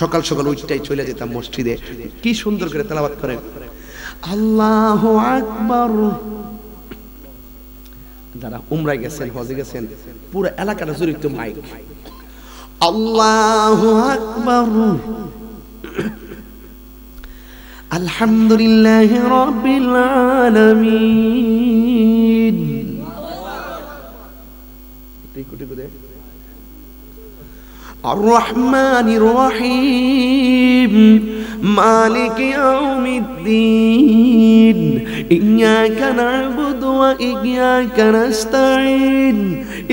সকাল সকাল উঠতেই চলে যেতাম মসজিদে, কি সুন্দর করে তেলাওয়াত করেন আল্লাহু আকবার। যারা উমরায় গেছেন, হজে গেছেন, পুরো এলাকাটা জুড়ে একটু মাইক, আল্লাহু আকবার, আলহামদুলিল্লাহি রাব্বিল আলামিন। আর রহমানির রহিম মালিক ইয়াউমিদ্দিন ইয়্যাকা না'বুদু ওয়া ইয়্যাকা নাস্তাঈন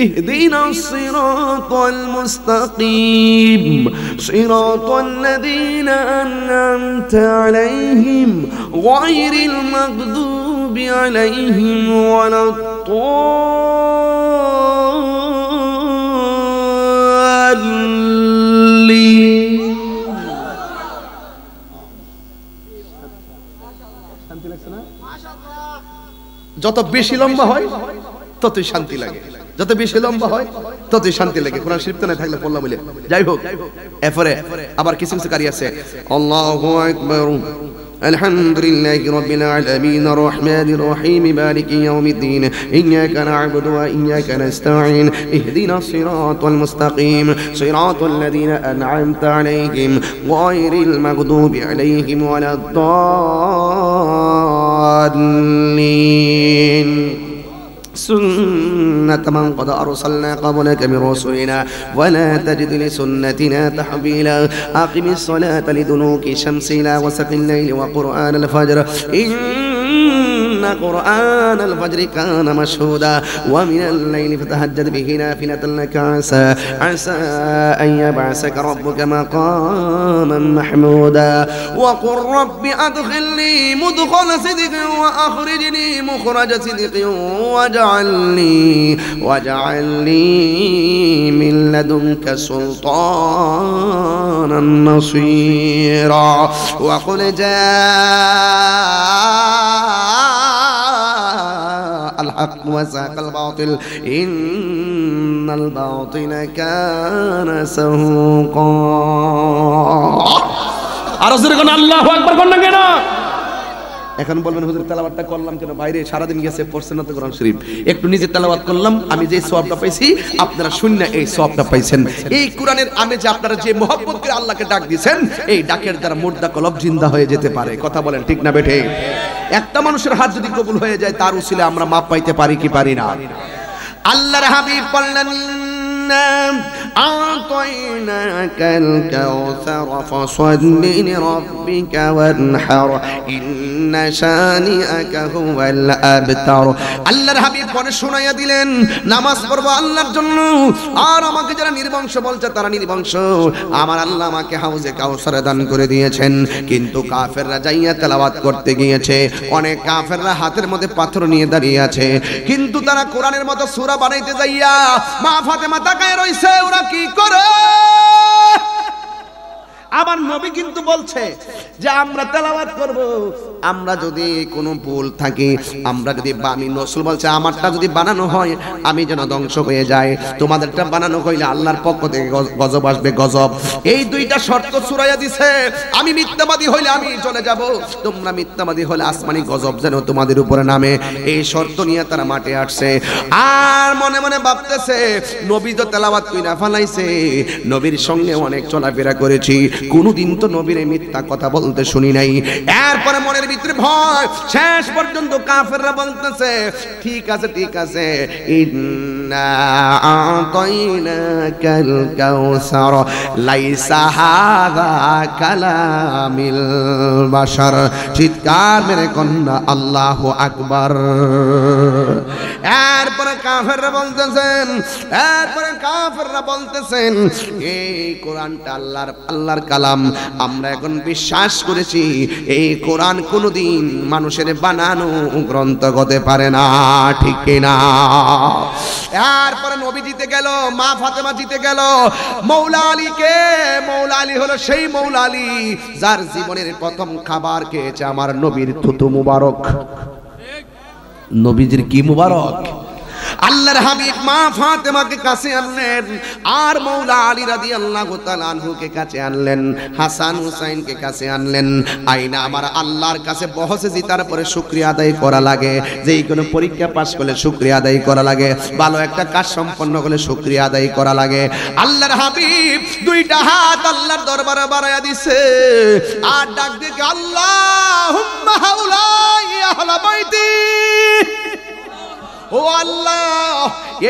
ইহদিনাস সিরাতাল মুস্তাকিম সিরাতাল লাযীনা আন'আমতা আলাইহিম গায়রিল মাগদুবি আলাইহিম ওয়ালাদ যত বেশি লম্বা হয় ততই শান্তি লাগে, যত বেশি লম্বা হয় ততই শান্তি লাগে। কোরআন শরীফ তো না থাকলে পড়লাম বলে যাই হোক। এরপরে আবার কিছু কিছু কারি আছে, আল্লাহু আকবার আলহামদুলিল্লাহি রাব্বিল আলামিন আর রহমানির রহিম মালিকি ইয়াউমিদ্দিন ইয়্যাকা না'বুদু ওয়া ইয়্যাকা নাস্তাঈন ইহদিনাস সিরাতাল মুস্তাকিম সিরাতাল লাযীনা আন'আমতা আলাইহিম গায়রিল মাগদুবি আলাইহিম ওয়ালাদ দাল্লিন سنة من قد أرسلنا قبلك من رسلنا ولا تجد لسنتنا تحويلا أقم الصلاة لدلوك الشمس إلى غسق الليل وقرآن الفجر إن قرآن الفجر كان مشهودا ومن الليل فتهجد به نافلة لك عسى أن يبعثك ربك مقاما محمودا وقل رب أدخلني مدخل صدق وأخرجني مخرج صدق واجعل لي من لدنك سلطانا نصيرا وقل جاء الحق وزهق الباطل إن الباطل كان زهوقا আরজুরগণ আল্লাহু আকবার কোন না কেন? এখন বলবেন হুজুর তেলাওয়াতটা করলাম কেন? বাইরে সারাদিন গেছে পড়ছেন না তো কোরআন শরীফ, একটু নিজে তেলাওয়াত করলাম, আমি যে সওয়াবটা পাইছি আপনারা শুননা এই সওয়াবটা পাইছেন। এই কোরআনের আমেজে আপনারা যে মহব্বত করে আল্লাহকে ডাক দিয়েছেন, এই ডাকের দ্বারা মুর্দা কলব জিন্দা হয়ে যেতে পারে। কথা বলেন ঠিক না বেঠে? একটা মানুষের হাত যদি কবুল হয়ে যায় তার উসিলে আমরা মাপ পাইতে পারি কি পারি না? আল্লাহর হাবিব বললেন أعطيناك الكوثر فصل لربك وانحر إن شانئك هو الأبتر আল্লাহর হাবিব পরে শোনাইয়া দিলেন, নামাজ পড়বো আল্লাহর জন্য, আর আমাকে যারা নির্বংশ বলছে তারা নির্বংশ। আমার আল্লাহ আমাকে হাউজে কাউসারে দান করে দিয়েছেন। কিন্তু কাফেররা যাইয়া তেলাওয়াত করতে গিয়েছে, অনেক কাফেররা হাতের মধ্যে পাথর নিয়ে দাঁড়িয়ে আছে, কিন্তু তারা কোরআনের মতো সূরা বানাইতে যাইয়া মা ফাতেমা তাকায় রইছে ওরা কি করে। আমার নবী কিন্তু বলছে যে আমরা তেলাওয়াত করব, আমরা যদি কোনো ভুল থাকে, আমরা যদি আমি নসল বলছে আমারটা যদি বানানো হয় আমি যেন ধ্বংস হয়ে যায়, তোমাদেরটা বানানো হইলে আল্লাহর পক্ষ থেকে গজব আসবে, গজব। এই দুইটা শর্ত সুরাইয়া দিছে। আমি মিথ্যাবাদী হইলে আমি চলে যাব, তোমরা মিথ্যাবাদী হলে আসমানি গজব যেন তোমাদের উপরে নামে। এই শর্ত নিয়ে তারা মাঠে আসছে, আর মনে মনে ভাবতেছে নবী তো তেলাওয়াত কইরা ফেলাইছে, নবীর সঙ্গে অনেক চলাফেরা করেছি, কোনদিন তো নবীর মিথ্যা কথা বলতে শুনি নাই। এরপরে মনের ভিতরে ভয়, শেষ পর্যন্ত কাফেররা বলতেছে ঠিক আছে ঠিক আছে, ইন্না আতাইনাকাল কাউসার লাইসা হাযা কালামিল বাশার। চিৎকার মেরে কন্যা আল্লাহু আকবার। এরপরে কাফেররা বলতেছেন এই কোরআনটা আল্লাহর কালাম, আমরা এখন বিশ্বাস করেছি এই কোরআন কোনদিন মানুষের বানানো গ্রন্থ হতে পারে না, ঠিক কিনা? এরপরে নবী জিতে গেল, মা ফাতেমা জিতে গেল। মৌলা আলীকে, মৌলা আলী হলো সেই মৌলা আলী যার জীবনের প্রথম খাবার খেয়েছে আমার নবীর থুতু মুবারক। নবীজির কি মুবারক? আল্লাহর হাবিব মা ফাতেমাকে কাছে আনলেন, আর মৌলা আলী রাদিয়াল্লাহু তাআলা আনহুকে কাছে আনলেন, হাসান হুসাইনকে কাছে আনলেন। আইনা আমার আল্লাহর কাছে বহসে জিতার পরে শুকরিয়া আদায় করা লাগে, যেই কোনো পরীক্ষা পাস করলে শুকরিয়া আদায় করা লাগে, ভালো একটা কাজ সম্পন্ন করলে শুকরিয়া আদায় করা লাগে। আল্লাহর হাবিব দুইটা হাত আল্লাহর দরবারে বাড়ায়া দিছে, আর ডাক দিয়ে আল্লাহুম্মা হাউলাই আহলা বাইতি, ও আল্লাহ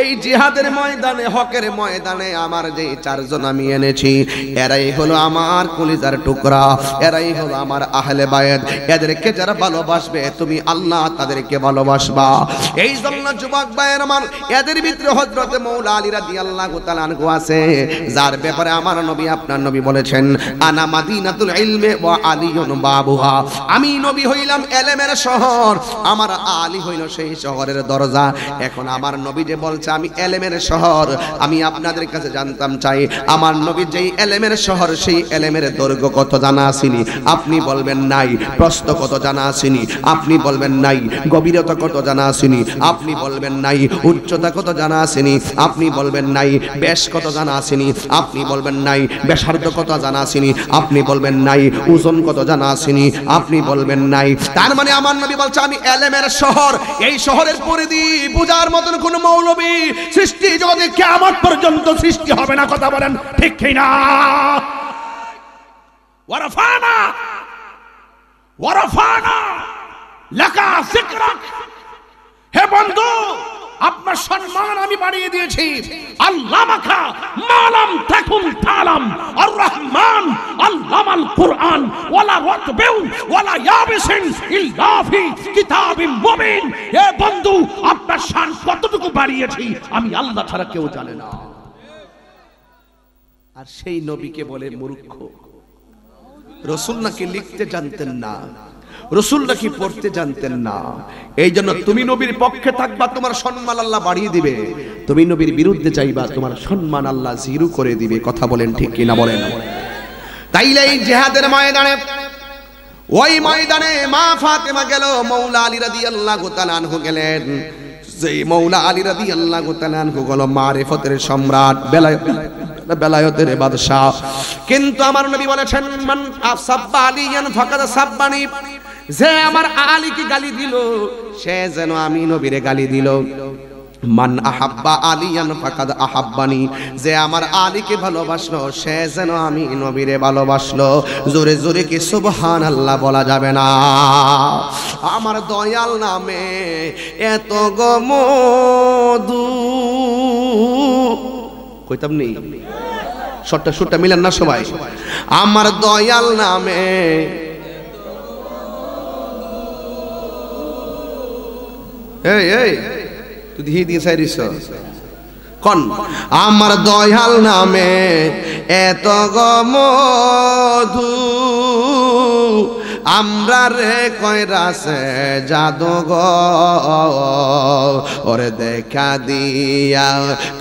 এই জিহাদের ময়দানে, হকের ময়দানে আমার যে চারজন আমি এনেছি, এরাই হলো আমার কলিজার টুকরা, এরাই হলো আমার আহলে বায়াত। এদেরকে যারা ভালোবাসবে তুমি আল্লাহ তাদেরকে ভালোবাসবা। এই জন্য যুবক ভাইয়ের আমার, এদের ভিতরে হযরত মৌলা আলী রাদিয়াল্লাহু তাআলা আনহু আছে, যার ব্যাপারে আমার নবী আপনার নবী বলেছেন আনা মাদিনাতুল ইলমি ওয়া আলিয়ুন বাবুহা, আমি নবী হইলাম ইলমের শহর, আমার আলী হইল সেই শহরের দরজা। এখন আমার নবী যে বলছে আমি ইলমের শহর, আমি আপনাদের কাছে জানতাম চাই আমার নবী যেই ইলমের শহর, সেই ইলমের দৈর্ঘ্য কত জানা আসেনি? আপনি বলবেন নাই। প্রস্থ কত জানা আসেনি? আপনি বলবেন নাই। গভীরতা কত জানা আসেনি? আপনি বলবেন নাই। উচ্চতা কত জানা আসেনি? আপনি বলবেন নাই। ব্যাস কত জানা আসেনি? আপনি বলবেন নাই। ব্যাসার্ধ কত জানা আসেনি? আপনি বলবেন নাই। ওজন কত জানা আসেনি? আপনি বলবেন নাই। তার মানে আমার নবী বলছে আমি ইলমের শহর, এই শহরের পরিধি বুঝার মতন কোন মৌলবী সৃষ্টি জগতে কিয়ামত পর্যন্ত সৃষ্টি হবে না। কথা বলেন ঠিক কি না? ওয়ারাফানা ওয়ারাফানা লাকা যিকরাক, হে বন্ধু আপনার সম্মান আমি বাড়িয়ে দিয়েছি। আল্লামাকা মালাম তাকুন তালাম, আর রহমান আল্লামাল কুরআন ওয়ালা রাতবিউ ওয়ালা ইয়াবিসিন ইল্লা ফি কিতাবিম মুবিন। হে বন্ধু আপনার শান কতটুকু বাড়িয়েছি আমি আল্লাহ ছাড়া কেউ জানে না। আর সেই নবীকে বলে মূর্খ। রাসূল নাকি লিখতে জানতেন না, রাসূল নাকি পড়তে জানতেন না। এই জন্য তুমি নবীর পক্ষে থাকবা, তোমার সম্মান আল্লাহ বাড়িয়ে দিবে। তুমি নবীর বিরুদ্ধে যাইবা, তোমার সম্মান আল্লাহ জিরো করে দিবে। কথা বলেন ঠিক কি না বলেন? তাইলে এই জিহাদের ময়দানে, ওই ময়দানে মা ফাতেমা গেল, মৌলা আলী রাদিয়াল্লাহু তাআলা আনহু গেলেন। যেই মৌলা আলী রাদিয়াল্লাহু তাআলা আনহু হলো মারিফতের সম্রাট, বেলায়েতের বাদশা। কিন্তু আমার নবী বলেছেন মান আসাব্বা আলিয়ান ফাকাদ সাব্বানি, যে আমার আলীকে গালি দিল সে যেন আমি নবীরে গালি দিল। মান আহাব্বা আলিয়ান ফাকাদ আহাব্বানি, যে আমার আলীকে ভালোবাসলো সে যেন আমি নবীরে ভালোবাসলো। জোরে জোরে কি সুবহানাল্লাহ বলা যাবে না? আমার দয়াল নামে এত গো মধু, কইতাম নেই শটটা সুরটা মিলেন না সবাই? আমার দয়াল নামে এই এই তুই দিয়ে দিয়ে সাইরিস কোন, আমার দয়াল নামে এত গো মধু, আমরা রে কইরাছে জাদু গো, ওরে দেখা দিয়া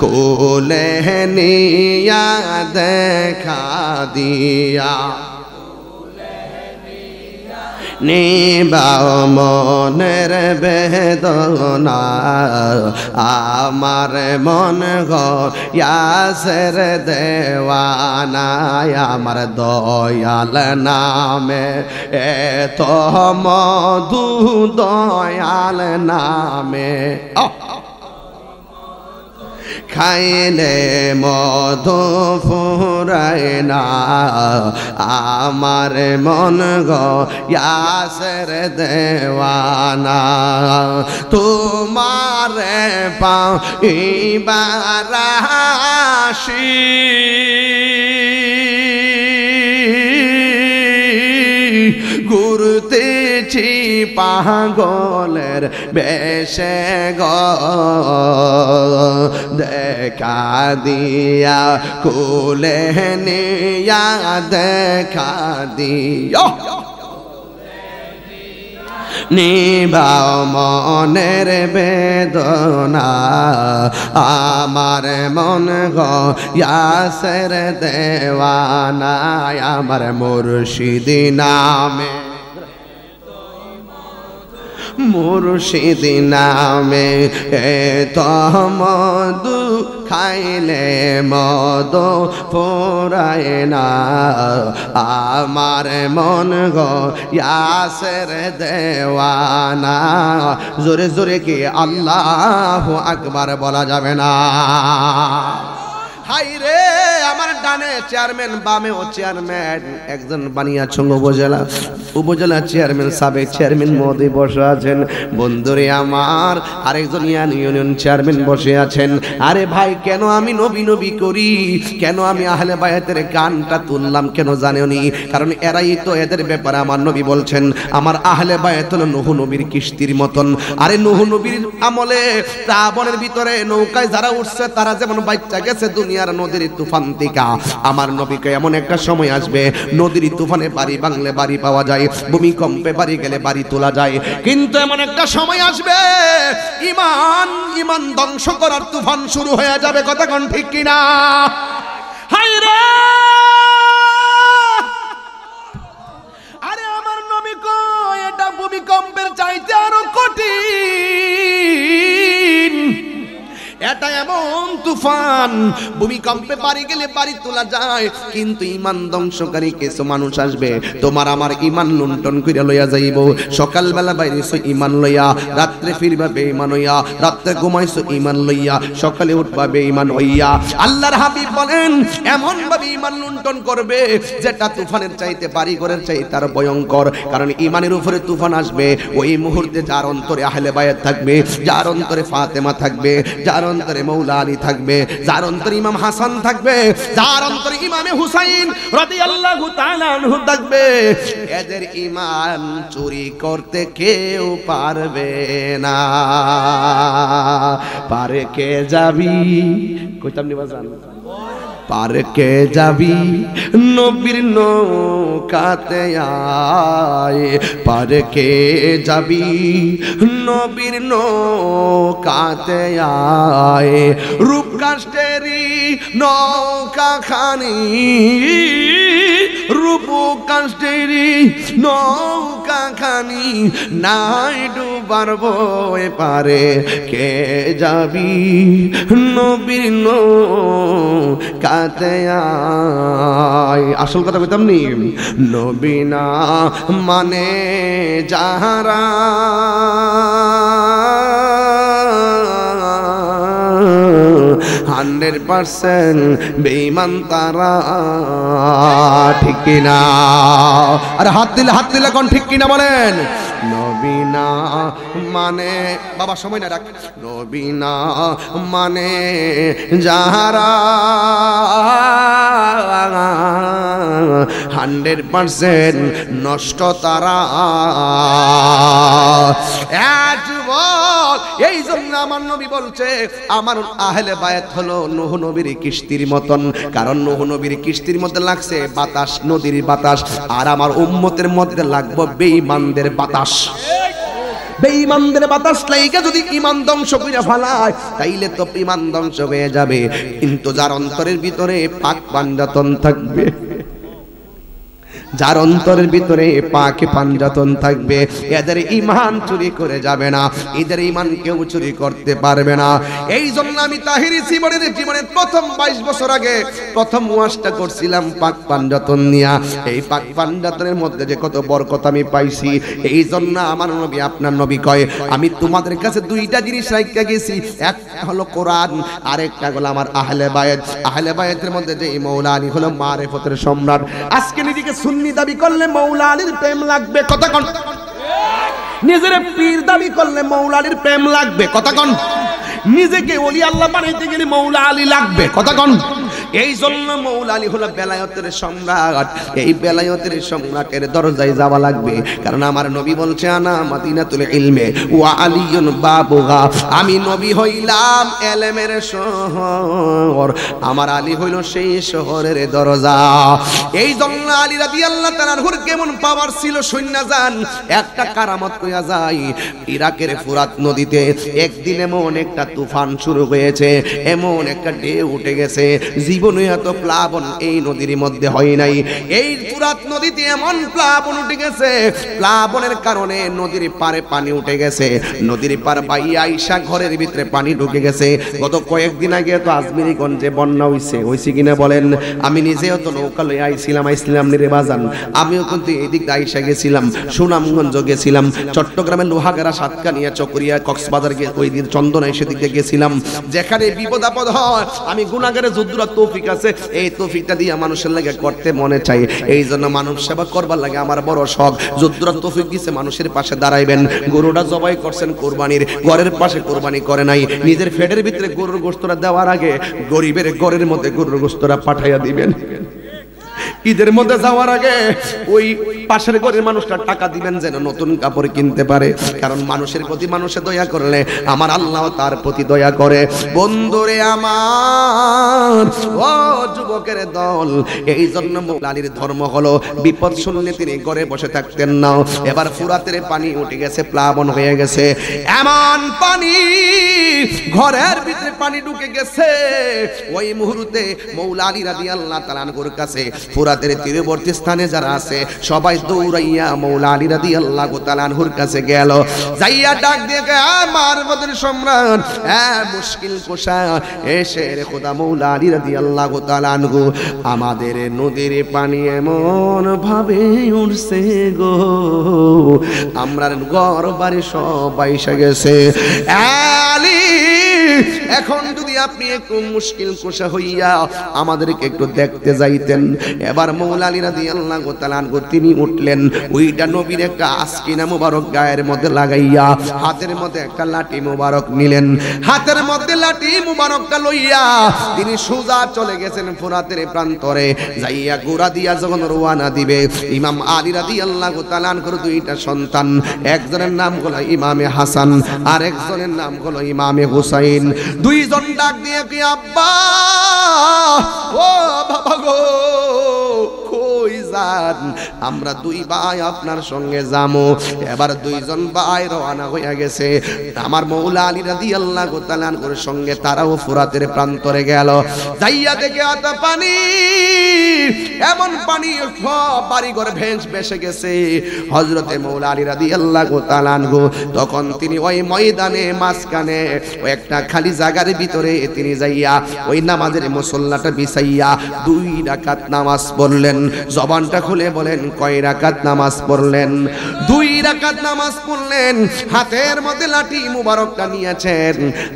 কোলে নিয়া, দেখা দিয়া নিবাও মনের বেদনা, আমার মন গয়াসের দেওয়ানা, আমার দয়াল নামে এত মধু, দয়াল নামে খাইলে মধু ফুরায় না, আমার মন গয়াসের দেওয়ানা, তোমার পাইবার আশি ঘুরতেছি পাগলের বেশে গো, দেখা দিয়া কোলে নিয়া, দেখা দিয়া নিবাও মনের বেদনা, আমার মন গয়াসের দেওয়ানা, আমার মুর্শিদ নামে মুর্শিদ নামে এত মধু খাইলে মদ পোড়ায় না আমার মন গো ইয়াসের দেওয়ানা। জোরে জোরে কি আল্লাহু আকবার বলা যাবে না? হাই রে আমার ডানে চেয়ারম্যান, বামেও চেয়ারম্যান, একজন বানিয়াচং উপজেলা চেয়ারম্যান, সাবেক চেয়ারম্যান মহোদয় বসে আছেন। বন্ধুরে আমার আরেকজন ইউনিয়ন চেয়ারম্যান বসে আছেন। আরে ভাই, কেন আমি নবী নবী করি, কেন আমি আহলে বায়াতের গানটা তুললাম কেন জানেনি? কারণ এরাই তো, এদের ব্যাপারে আমার নবী বলছেন আমার আহলে বায়াত হলো নূহ নবীর কিস্তির মতন। আরে নূহ নবীর আমলে প্লাবনের ভিতরে নৌকায় যারা উঠছে তারা যেমন বাচ্চা গেছে দুনিয়ার নদীর তুফান থেকে, আমার নবীকে এমন একটা সময় আসবে নদীর তুফানে বাড়ি ভাঙলে বাড়ি পাওয়া যায়, ভূমিকম্পে বাড়ি গেলে বাড়ি তোলা যায়, কিন্তু এমন একটা সময় আসবে ইমান ধ্বংস করার তুফান শুরু হয়ে যাবে। কথা কোন ঠিক কিনা? হায় রে, আরে আমার নবী কয় এটা ভূমিকম্পের চাইতে আরো কঠিন। এটা এমন তুফান, ভূমিকম্পে বাড়ি গেলে বাড়ি তোলা যায়, কিন্তু ইমান ধ্বংসকারী কিছু মানুষ আসবে, তোমার আমার ইমান লুণ্ঠন কইরা লইয়া যাইব। সকালবেলা বাইরেছো ইমান লইয়া, রাত্রে ফিরবা বেঈমান হইয়া, রাত্রে ঘুমাইছো ইমান লইয়া, সকালে উঠবা বেঈমান হইয়া। আল্লাহর হাবিব বলেন এমন ভাবে ইমান লুণ্ঠন করবে যেটা তুফানের চাইতে বাড়িঘরের চাইতে তার ভয়ঙ্কর। কারণ ইমানের উপরে তুফান আসবে, ওই মুহূর্তে যার অন্তরে আহলে বায়াত থাকবে, যার অন্তরে ফাতেমা থাকবে, যার অন্তরে মৌলা আলী থাকবে, যার অন্তরে ইমাম হাসান থাকবে, যার অন্তরে ইমামে হুসাইন রাদিয়াল্লাহু তাআলা আনহু থাকবে, এদের ঈমান চুরি করতে কেউ পারবে না। পারে কে যাবি, কইতাম নি বাজান, পারকে যাবি নবীর নৌকাতে আয়, পারকে যাবি নবীর নৌকাতে আয়, রূপ কাষ্টেরি নৌকা খানি, রূপ কাষ্টেরি নৌকা খানি, নাই ডুবার বয়ে পারে কে যাবি নবীর নৌকাতে আয়। আসল কথা বলতাম নি, নবী না মানে যাহারা, 100% বেঈমান তারা, ঠিক কিনা? আর হাত দিলে কোন ঠিক কিনা বলেন? নবী না মানে, বাবা সময় না রাখ, নবী না মানে যাহারা 100% নষ্ট তারা। এই জন্য আমার নবী বলছে আমার আহলে বায়াত হলো নূহ নবীর কিস্তির মতন। কারণ নূহ নবীর কিস্তির মধ্যে লাগছে বাতাস, নদীর বাতাস, আর আমার উম্মতের মধ্যে লাগবে বেঈমানদের বাতাস। বেঈমানদের বাতাস লাইগা যদি ঈমান ধ্বংস কইরা ফেলায় তাইলে তো ঈমান ধ্বংস হয়ে যাবে। কিন্তু যার অন্তরের ভিতরে পাক পাঞ্জাতন থাকবে, যার অন্তরের ভিতরে পাকে পাঞ্জাতন থাকবে, এদের ঈমান চুরি করে যাবে না, এদের ঈমান কেউ চুরি করতে পারবে না। এই জন্য আমি তাহিরি জীবনের প্রথম 22 বছর আগে প্রথম ওয়াজটা করছিলাম পাক পাঞ্জাতন নিয়া। এই পাক পাঞ্জাতনের মধ্যে যে কত বরকত আমি পাইছি, এই জন্য আমার নবী আপনার নবী কয় আমি তোমাদের কাছে দুইটা জিনিস রাইখা গেছি, একটা হলো কোরআন, আরেকটা হলো আমার আহলে বায়াত। আহলে বায়াতের মধ্যে যে মৌলা আলী হলো মারিফতের সম্রাট। আজকে নিজেকে সুন্নি দাবি করলে মৌলা আলীর প্রেম লাগবে, কথা কোন? নিজের পীর দাবি করলে মৌলা আলীর প্রেম লাগবে, কথা কোন? নিজেকে ওলি আল্লাহ বানাইতে গেলে মৌলা আলী লাগবে, কথা কোন? এই জন্য মৌলা আলী হলো বেলায়েতের সম্রাট। এই বেলায়েতের সম্রাটের দরজায় যাওয়া লাগবে, কারণ আমার নবী বলছে আনা মাদিনাতুল ইলমে ওয়া আলিয়ুন বাবুহা, আমি নবী হইলাম ইলমের শহর, আমার আলী হইল সেই শহরের দরজা। এই জন্য আলী রাদিয়াল্লাহু তাআলা আনহুর কেমন পাওয়ার ছিল শুননা যান। একটা কারামত কইয়া যায়, ইরাকের ফুরাত নদীতে একদিন এমন একটা তুফান শুরু হয়েছে, এমন একটা ঢেউ উঠে গেছে, জীবন জীবনে এত প্লাবন এই নদীর মধ্যে হয় নাই। এই ফুরাত নদীতে এমন প্লাবন উঠে গেছে, প্লাবনের কারণে নদীর পারে পানি উঠে গেছে। নদীর পার বাইয়া আইসা ঘরের ভিতরে পানি ঢুকে গেছে। গত কয়েকদিন আগে তো আজমিরিগঞ্জে বন্যা হইছে কিনা বলেন? আমি নিজেও তো নৌকা লয়ে আইছিলাম নিরে বাজান। আমিও কিন্তু এদিক আইসা গেছিলাম, সুনামগঞ্জ গেছিলাম, চট্টগ্রামের লোহাগাড়া, সাতকানিয়া, চকরিয়া, কক্সবাজার ওই দিন চন্দনাই সেদিকে গেছিলাম। যেখানে বিপদ আপদ হয় আমি গুনাহগারের যদ্দুরা তৌফিক আছে এই তৌফিকটা দিয়ে মানুষের লাগে করতে মনে চাই। এই জন্য মানব সেবা করবার লাগে আমার বড় শখ। যদ্দুরা তৌফিক দিছে মানুষের পাশে দাঁড়াইবেন। গরুটা জবাই করছেন কোরবানির, ঘরের পাশে কোরবানি করে নাই। নিজের ফেটের ভিতরে গরুর গোশতটা দেওয়ার আগে গরিবের ঘরের মধ্যে গরুর গোশতটা পাঠাইয়া দিবেন। ঈদের মধ্যে যাওয়ার আগে ওই পাশের ঘরের মানুষটা টাকা দিবেন যেন নতুন কাপড় কিনতে পারে। কারণ মানুষের প্রতি মানুষে দয়া করলে আমার আল্লাহ তার প্রতি দয়া করে। বন্ধুরে আমার, ও যুবকের দল, এই জন্য মওলা আলীর ধর্ম হলো বিপদ শুনলে তিনি ঘরে বসে থাকতেন না। এবার ফুরাতের পানি উঠে গেছে, প্লাবন হয়ে গেছে, এমন পানি ঘরের ভিতরে পানি ঢুকে গেছে। ওই মুহূর্তে মওলা আলী রাদিয়াল্লাহু তাআলা আনহুর কাছে ফুরাতের তীরবর্তী স্থানে যারা আছে সবাই দৌড়াইয়া মওলা আলী রাদিয়াল্লাহু তাআলা আনহুর কাছে গেল। যাইয়া ডাক দিয়ে আমার বদর সম্রাট, মুশকিল কুশা, এসে রে খোদা মওলা আলী রাদিয়াল্লাহু তাআলা আনহু, আমাদের নদীর পানি এমন ভাবে উঠছে গো, আমরার ঘর বাড়ি সবাই এসে গেছে। আলী, এখন যদি আপনি একটু মুশকিল কুশা হইয়া আমাদেরকে একটু দেখতে যাইতেন। এবার মওলা আলী রাদিয়াল্লাহু তাআলা আনহু তিনি উঠলেন, ওইটা নবীর একটা আসকিনা মুবারক গায়ের মধ্যে লাগাইয়া হাতের মধ্যে একটা লাঠি মুবারক নিলেন। হাতের মধ্যে লাঠি মুবারকটা লইয়া তিনি সোজা চলে গেছেন ফুরাতের প্রান্তরে। যাইয়া গোরা দিয়া যখন রওনা দিবে, ইমাম আলী রাদিয়াল্লাহু তাআলা আনহুর দুইটা সন্তান, একজনের নাম হলো ইমামে হাসান আর একজনের নাম হলো ইমামে হুসাইন, দুইজন ডাক দিয়ে কি আব্বা, ও বাবা গো, কই যান? আমরা দুই ভাই আপনার সঙ্গে যাবো। এবার দুইজন ভাই রওনা হইয়া গেছে। আমার মওলা আলী রাদিয়াল্লাহু তাআলা আনহুর সঙ্গে তারাও ফুরাতের প্রান্তরে গেল। যাইয়া দেখে এত পানি, এমন পানি সব বাড়িঘর ভেসে গেছে। হযরতে মওলা আলী রাদিয়াল্লাহু তাআলা আনহু তখন তিনি ওই ময়দানে মাঝখানে ওই একটা খালি জায়গার ভিতরে তিনি যাইয়া ওই নামাজের মুসল্লাটা বিছাইয়া 2 রাকাত নামাজ পড়লেন। জবানটা খুলে বলেন কয় রাকাত নামাজ পড়লেন? 2 রাকাত নামাজ পড়লেন। হাতের মধ্যে লাঠি মুবারকটা নিয়েছেন।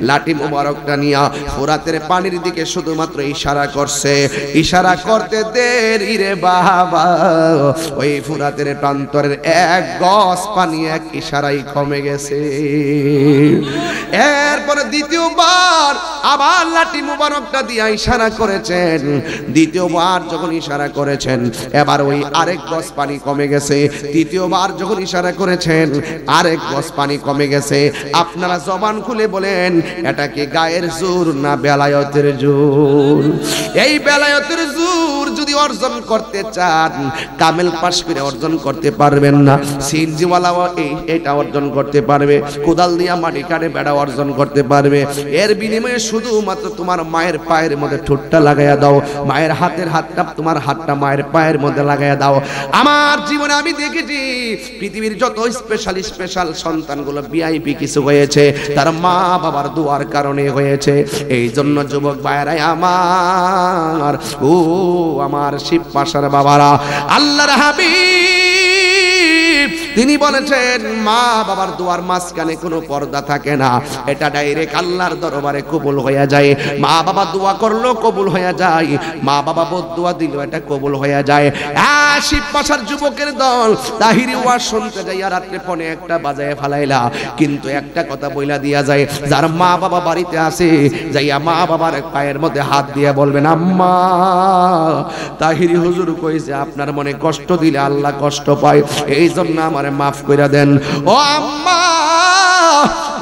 লাঠি মুবারকটা নিয়া ফুরাতের পানির দিকে শুধুমাত্র ইশারা করছে। ইশারা করতে দেরি রে বাবা, ওই ফুরাতের প্রান্তরের 1 গজ পানি এক ইশারায় কমে গেছে। এরপরে দ্বিতীয়বার আবার লাঠি মুবারকটা দিয়ে ইশারা করেছেন। দ্বিতীয়বার যখন ইশারা করেছেন এবার ওই আরেক গজ পানি কমে গেছে। তৃতীয়বার যখন ইশারা করেছেন আরেক গজ পানি কমে গেছে। আপনারা জবান খুলে বলেন এটা কি গায়ের জোর না বেলায়েতের জোর? এই বেলায়েতের জোর যদি অর্জন করতে চান, কামেল পাশ করে অর্জন করতে পারবেন না। সিনজিওয়ালাও এটা অর্জন করতে পারবে, কোদাল দিয়া মাটি কাটে বেড়া অর্জন করতে পারবে। এর বিনিময়ে শুধুমাত্র তোমার মায়ের পায়ের মধ্যে ঠোঁটটা লাগাইয়া দাও, মায়ের হাতের হাতটা তোমার হাতটা মায়ের পায়ের মধ্যে লাগাইয়া দাও। আমার জীবনে আমি দেখেছি পৃথিবীর যত স্পেশাল সন্তানগুলো ভিআইপি কিছু হয়েছে তার মা বাবার দোয়ার কারণে হয়েছে। এই জন্য যুবক ভাইরাই আমার, ও আমার শিব পাশার বাবারা, আল্লাহর হাবিব তিনি বলেছেন মা বাবার দোয়ার মাঝখানে কোনো পর্দা থাকে না, এটা ডাইরেক্ট আল্লাহর দরবারে কবুল হয়ে যায়। মা বাবা দোয়া করলো কবুল হয়ে যায়, মা বাবা বদদুয়া দিল এটা কবুল হয়ে যায়। শিব পাশার যুবকের দল তাহিরি ওয়াজ শুনতে যাইয়া রাত্রে পনে একটা বাজায় ফালাইলা, কিন্তু একটা কথা বইলা দিয়া যায়, যার মা বাবা বাড়িতে আছে যাইয়া মা বাবার পায়ের মধ্যে হাত দিয়ে বলবেন আম্মা, তাহিরি হুজুর কইছে আপনার মনে কষ্ট দিলে আল্লাহ কষ্ট পায়, এই জন্য আমারে মাফ কইরা দেন। ও আম্মা,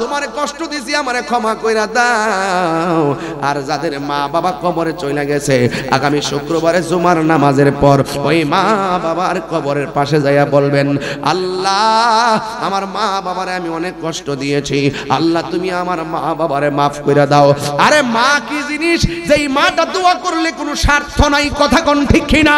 তোমারে কষ্ট দিছি আমারে ক্ষমা কইরা দাও। আর যাদের মা বাবা কবরে চলে গেছে আগামী শুক্রবারে জুমার নামাজের পর ওই মা বাবার কবরের পাশে যাইয়া বলবেন, আল্লাহ আমার মা বাবারে আমি অনেক কষ্ট দিয়েছি, আল্লাহ তুমি আমার মা বাবারে মাফ কইরা দাও। আরে মা কি জিনিস, যেই মাটা দোয়া করলে কোনো স্বার্থ নাই, কথা কোন ঠিক কিনা?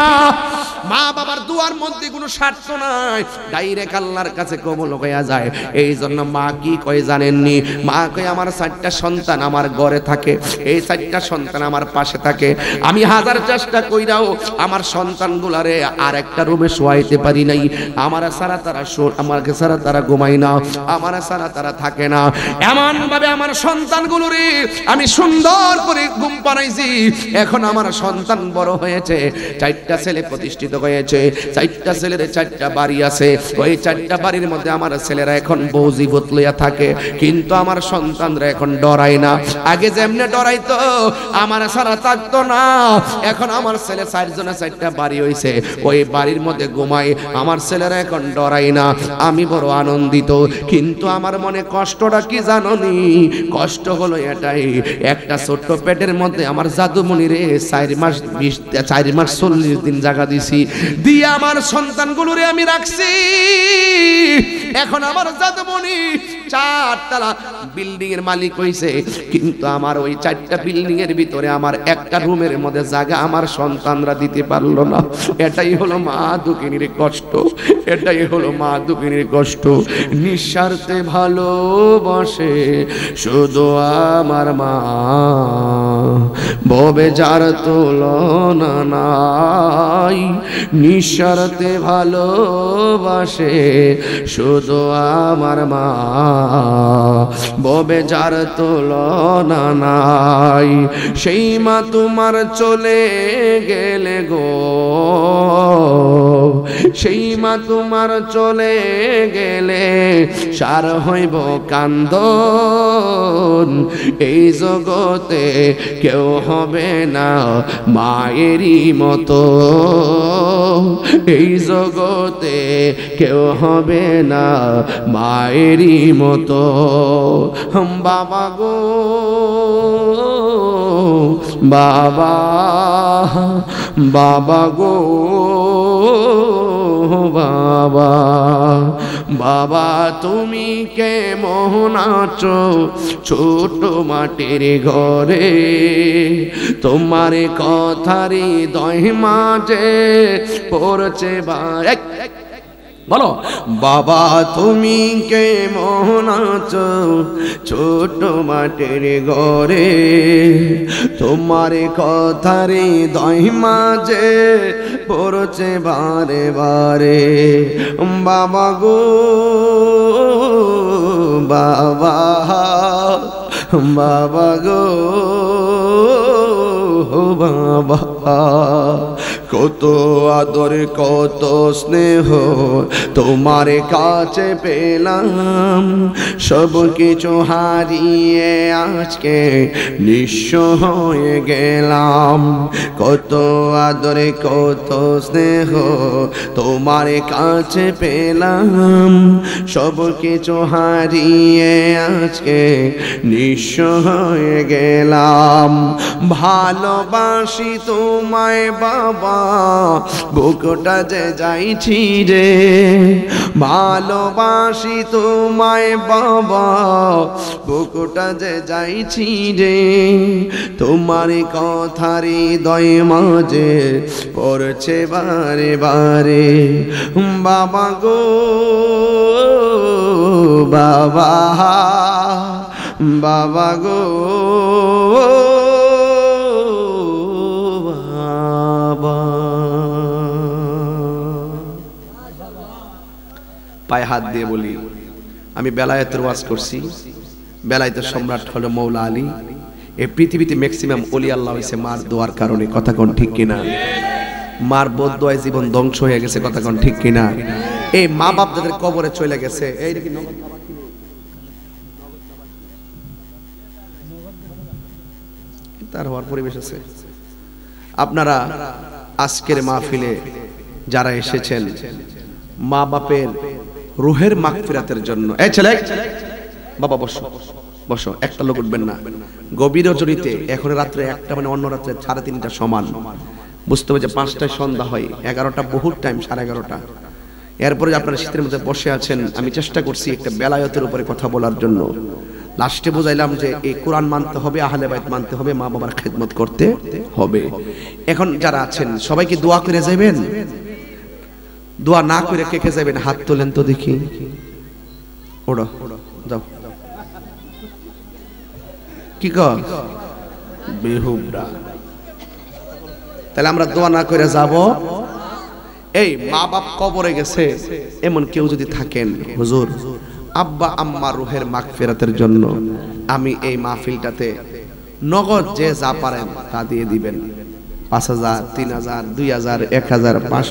মা বাবার দুয়ার মধ্যে কোনো স্বার্থ নাই, ডাইরেক্ট আল্লাহর কাছে কবুল হইয়া যায়। এই জন্য মা কি কয় জানেননি? মা কয় আমার 4টা সন্তান আমার ঘরে থাকে, এই 4টা সন্তান আমার পাশে থাকে, আমি হাজার চেষ্টা কইরাও আমার সন্তানগুলারে আর একটা রুমে শোয়াইতে পারি নাই। আমার সারা তারা আমাকে সারা তারা ঘুমাই না, আমার সারা তারা থাকে না। এমন ভাবে আমার সন্তানগুলোরে আমি সুন্দর করে ঘুম পাড়াইছি। এখন আমার সন্তান বড় হয়েছে, 4টা ছেলে প্রতিষ্ঠিত হয়েছে, 4টা ছেলের 4টা বাড়ি আছে, ওই 4টা বাড়ির মধ্যে আমার ছেলেরা এখন বউজিবত লইয়া থাকে, কিন্তু আমার সন্তানরা এখন ডরায় না। আগে যেমনে ডরাইতো আমার সারা থাকতো না, এখন আমার ছেলে 4 জনে 4টা বাড়ি হইছে, ওই বাড়ির মধ্যে ঘুমায়, আমার ছেলেরা এখন ডরায় না। আমি বড় আনন্দিত, কিন্তু আমার মনে কষ্টটা কি জানোনি? কষ্ট হলো এটাই, একটা ছোট্ট পেটের মধ্যে আমার জাদুমণিরে 4 মাস 40 দিন জায়গা দিছি, দিয়ে আমার সন্তানগুলোরে আমি রাখছি। এখন আমার জাদুমণি 4 তলা বিল্ডিং এর মালিক হইছে, কিন্তু আমার ওই 4টা বিল্ডিং এর ভিতরে আমার একটা রুমের মধ্যে জায়গা আমার সন্তানরা দিতে পারলো না। এটাই হলো মা দুঃখিনীর কষ্ট, এটাই হলো মা দুঃখিনীর কষ্ট। নিঃস্বার্থে ভালোবাসে শুধু আমার মা, ভবে যার তুলনা নাই। নিঃস্বার্থে ভালোবাসে শুধু আমার মা, ভবে যার তুলনা নাই। সেই মা তোমার চলে গেলে গো, সেই মা তোমার চলে গেলে সার হইব কান্দন। এই জগতে কেউ হবে না মায়েরই মতো, এই জগতে কেউ হবে না মায়েরই মতো। বাবা গো বাবা, বাবা গো বাবা, বাবা তুমি কেমন আছো ছোট মাটির ঘরে? তোমার কথারই হৃদয় মাঝে পড়ছে বলো বাবা তুমি কেমন আছো ছোট মাটির ঘরে? তোমার কথারই হৃদয় মাঝে পড়ছে বারে বারে। বাবা গো বাবা, বাবা গো বাবা, কত আদর কত স্নেহ তোমার কাছে পেলাম, সব কিছু হারিয়ে আজকে নিঃস্ব হয়ে গেলাম। কত আদর কত স্নেহ তোমার কাছে পেলাম, সব কিছু হারিয়ে আজকে নিঃস্ব হয়ে গেলাম। ভালোবাসি তোমায় বাবা, বুকটা যে যাইছি রে। ভালোবাসি তোমায় বাবা, বুকটা যে যাইছি রে। তোমার কথারই হৃদয় মাঝে পড়ছে বারে বারে। বাবা গো বাবা, বাবা গো পায়ে হাত দিয়ে বলি, আমি বেলায়েতের ওয়াজ করছি। বেলায়েতের সম্রাট হলো মৌলা আলী। এই পৃথিবীতে ম্যাক্সিমাম ওলি আল্লাহ হইছে মার দোয়ার কারণে, কথা কোন ঠিক কিনা? মার বদদোয়ায় জীবন ধ্বংস হয়ে গেছে, কথা কোন ঠিক কিনা? এই মা বাপ যাদের কবরে চলে গেছে, এই কি তার হওয়ার পরিবেশ আছে। আপনারা আজকের মাহফিলে যারা এসেছেন, মা বাপের রুহের মাগফিরাতের জন্য, এই ছেলে বাবা বসো বসো, একটা লোক উঠবেন না। গভীর রজনীতে এখন রাত্রে একটা মানে অন্য রাত্রে 3:30 সমান, বুঝতে হবে যে 5টায় সন্ধ্যা হয়, 11টা বহুত টাইম, 11:30। এরপরে আপনারা শীতের মধ্যে বসে আছেন, আমি চেষ্টা করছি একটা বেলায়েতের উপরে কথা বলার জন্য। লাস্টে বুঝাইলাম যে এই কোরআন মানতে হবে, আহলে বাইত মানতে হবে, মা বাবার খেদমত করতে হবে। এখন যারা আছেন সবাই কি দোয়া করে যাবেন? দোয়া না করে কে কে যাবেন হাত তোলেন তো দেখি। ওড়ো যাও, কি কর বেহুবরা। তাহলে আমরা দোয়া না করে যাব? এই মা বাপ কবরে গেছে এমন কেউ যদি থাকেন, হুজুর আব্বা আম্মা রুহের মাগফিরাতের জন্য আমি এই মাহফিলটাতে নগদ যে যা পারেন তা দিয়ে দিবেন। 5,000, 3,000, 2,000, 1,000, 500